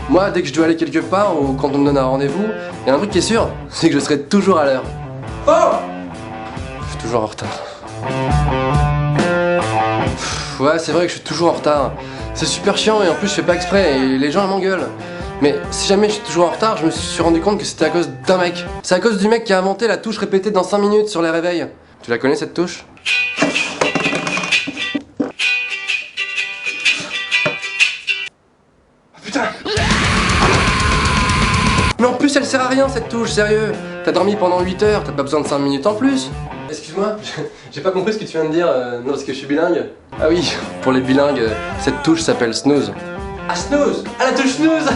Moi, dès que je dois aller quelque part ou quand on me donne un rendez-vous, il y a un truc qui est sûr, c'est que je serai toujours à l'heure. Oh! Je suis toujours en retard. Ouais, c'est vrai que je suis toujours en retard. C'est super chiant et en plus je fais pas exprès et les gens m'engueulent. Mais si jamais je suis toujours en retard, je me suis rendu compte que c'était à cause d'un mec. C'est à cause du mec qui a inventé la touche répétée dans 5 minutes sur les réveils. Tu la connais cette touche? Putain! Mais en plus elle sert à rien cette touche, sérieux! T'as dormi pendant 8 heures, t'as pas besoin de 5 minutes en plus! Excuse-moi, j'ai pas compris ce que tu viens de dire, non parce que je suis bilingue. Ah oui, pour les bilingues, cette touche s'appelle snooze. Ah snooze! Ah la touche snooze!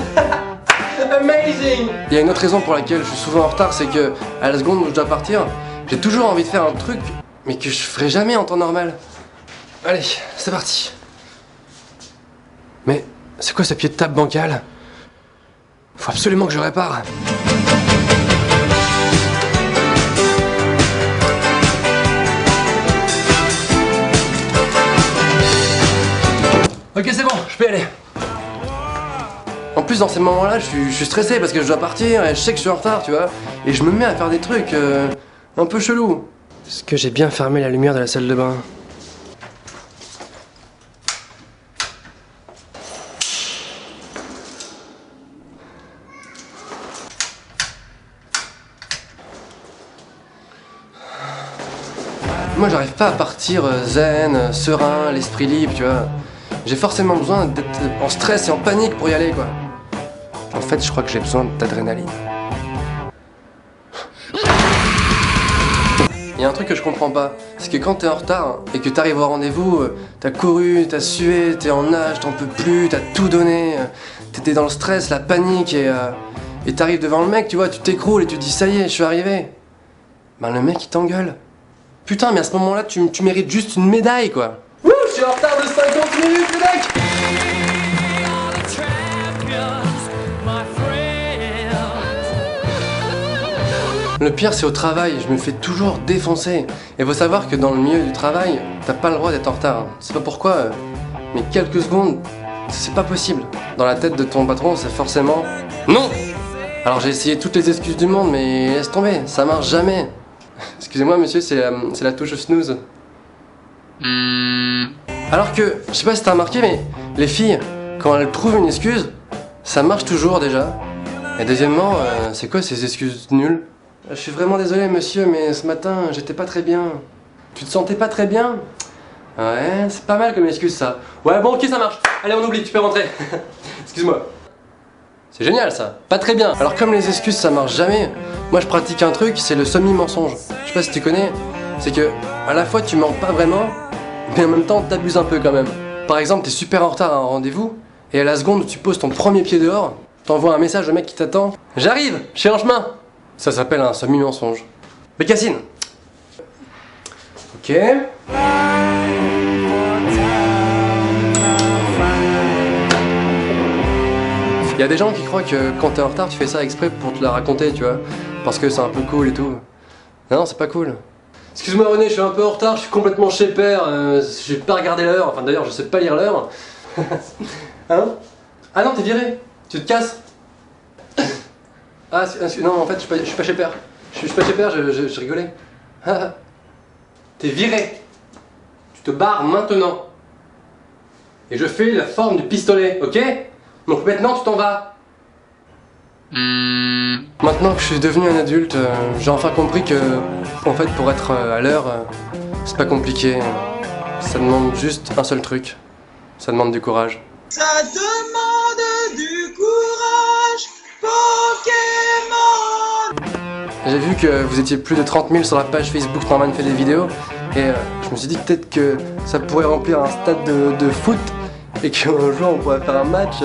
Amazing! Il y a une autre raison pour laquelle je suis souvent en retard, c'est que à la seconde où je dois partir, j'ai toujours envie de faire un truc, mais que je ferai jamais en temps normal. Allez, c'est parti! Mais c'est quoi ce pied de table bancal? Faut absolument que je répare. Ok, c'est bon, je peux y aller. En plus, dans ces moments-là, je suis stressé parce que je dois partir et je sais que je suis en retard, tu vois. Et je me mets à faire des trucs un peu chelous. Est-ce que j'ai bien fermé la lumière de la salle de bain? Moi, j'arrive pas à partir zen, serein, l'esprit libre, tu vois. J'ai forcément besoin d'être en stress et en panique pour y aller, quoi. En fait, je crois que j'ai besoin d'adrénaline. Il y a un truc que je comprends pas, c'est que quand t'es en retard et que t'arrives au rendez-vous, t'as couru, t'as sué, t'es en nage, t'en peux plus, t'as tout donné, t'étais dans le stress, la panique et t'arrives devant le mec, tu vois, tu t'écroules et tu te dis ça y est, je suis arrivé. Ben le mec il t'engueule. Putain, mais à ce moment-là, tu mérites juste une médaille, quoi. Wouh, je suis en retard de 50 minutes, le mec! Le pire, c'est au travail, je me fais toujours défoncer. Et faut savoir que dans le milieu du travail, t'as pas le droit d'être en retard. C'est pas pourquoi, mais quelques secondes, c'est pas possible. Dans la tête de ton patron, c'est forcément non! Alors j'ai essayé toutes les excuses du monde, mais laisse tomber, ça marche jamais. Excusez-moi monsieur, c'est la touche snooze. Alors que, je sais pas si t'as remarqué, mais les filles, quand elles trouvent une excuse, ça marche toujours déjà. Et deuxièmement, c'est quoi ces excuses nulles? Je suis vraiment désolé monsieur, mais ce matin, j'étais pas très bien. Tu te sentais pas très bien? Ouais, c'est pas mal comme excuse ça. Ouais bon ok ça marche, allez on oublie, tu peux rentrer. Excuse-moi. C'est génial ça, pas très bien. Alors comme les excuses ça marche jamais, moi je pratique un truc, c'est le semi-mensonge. Je sais pas si tu connais, c'est que à la fois tu mens pas vraiment, mais en même temps t'abuses un peu quand même. Par exemple t'es super en retard à un rendez-vous, et à la seconde où tu poses ton premier pied dehors, t'envoies un message au mec qui t'attend. J'arrive, je suis en chemin. Ça s'appelle un semi-mensonge. Bécassine. Ok. Il y a des gens qui croient que quand t'es en retard, tu fais ça exprès pour te la raconter, tu vois. Parce que c'est un peu cool et tout. Non, c'est pas cool. Excuse-moi René, je suis un peu en retard, je suis complètement chez père, j'ai pas regardé l'heure, enfin d'ailleurs je sais pas lire l'heure. Hein? Ah non, t'es viré, tu te casses. Ah non, en fait je suis pas chez père. Je suis pas chez père, je rigolais. T'es viré. Tu te barres maintenant. Et je fais la forme du pistolet, ok? Donc maintenant tu t'en vas. Maintenant que je suis devenu un adulte, j'ai enfin compris que, en fait, pour être à l'heure, c'est pas compliqué. Ça demande juste un seul truc. Ça demande du courage. Ça demande du courage, Pokémon. J'ai vu que vous étiez plus de 30 000 sur la page Facebook Norman fait des vidéos, et je me suis dit peut-être que ça pourrait remplir un stade de foot, et qu'un jour on pourrait faire un match.